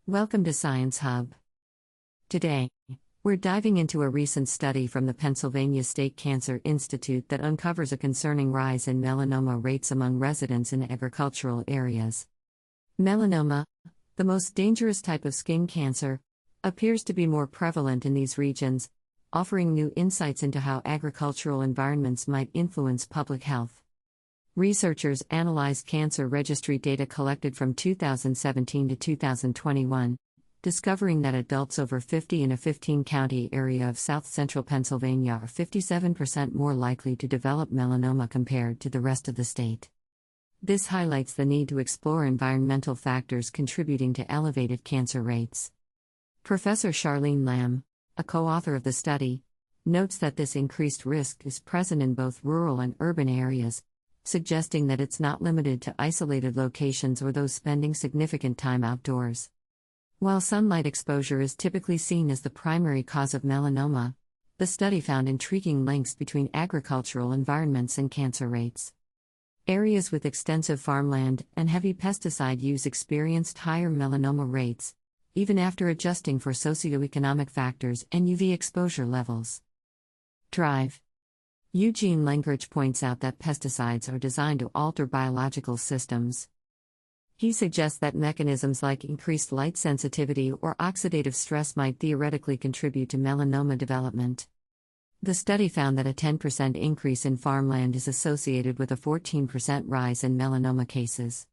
Welcome to Science Hub. Today, we're diving into a recent study from the Pennsylvania State Cancer Institute that uncovers a concerning rise in melanoma rates among residents in agricultural areas. Melanoma, the most dangerous type of skin cancer, appears to be more prevalent in these regions, offering new insights into how agricultural environments might influence public health. Researchers analyzed cancer registry data collected from 2017 to 2021, discovering that adults over 50 in a 15-county area of south-central Pennsylvania are 57% more likely to develop melanoma compared to the rest of the state. This highlights the need to explore environmental factors contributing to elevated cancer rates. Professor Charlene Lam, a co-author of the study, notes that this increased risk is present in both rural and urban areas, suggesting that it's not limited to isolated locations or those spending significant time outdoors. While sunlight exposure is typically seen as the primary cause of melanoma, the study found intriguing links between agricultural environments and cancer rates. Areas with extensive farmland and heavy pesticide use experienced higher melanoma rates, even after adjusting for socioeconomic factors and UV exposure levels. Drive. Eugene Lengerich points out that pesticides are designed to alter biological systems. He suggests that mechanisms like increased light sensitivity or oxidative stress might theoretically contribute to melanoma development. The study found that a 10% increase in farmland is associated with a 14% rise in melanoma cases.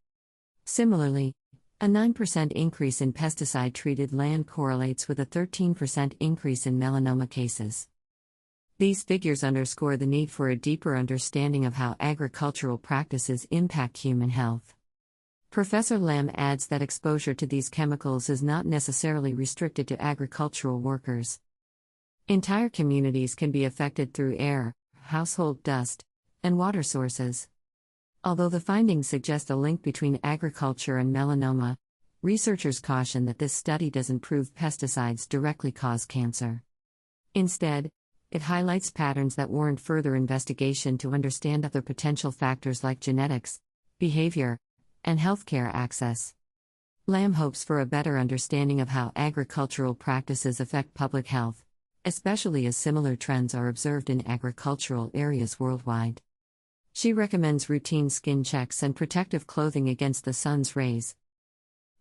Similarly, a 9% increase in pesticide-treated land correlates with a 13% increase in melanoma cases. These figures underscore the need for a deeper understanding of how agricultural practices impact human health. Professor Lam adds that exposure to these chemicals is not necessarily restricted to agricultural workers. Entire communities can be affected through air, household dust, and water sources. Although the findings suggest a link between agriculture and melanoma, researchers caution that this study doesn't prove pesticides directly cause cancer. Instead, it highlights patterns that warrant further investigation to understand other potential factors like genetics, behavior, and healthcare access. Lam hopes for a better understanding of how agricultural practices affect public health, especially as similar trends are observed in agricultural areas worldwide. She recommends routine skin checks and protective clothing against the sun's rays.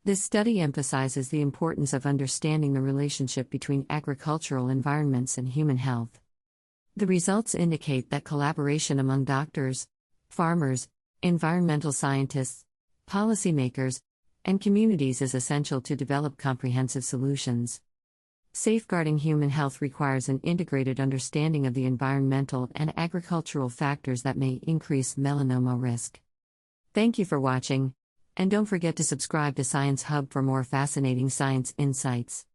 This study emphasizes the importance of understanding the relationship between agricultural environments and human health. The results indicate that collaboration among doctors, farmers, environmental scientists, policymakers, and communities is essential to develop comprehensive solutions. Safeguarding human health requires an integrated understanding of the environmental and agricultural factors that may increase melanoma risk. Thank you for watching, and don't forget to subscribe to Science Hub for more fascinating science insights.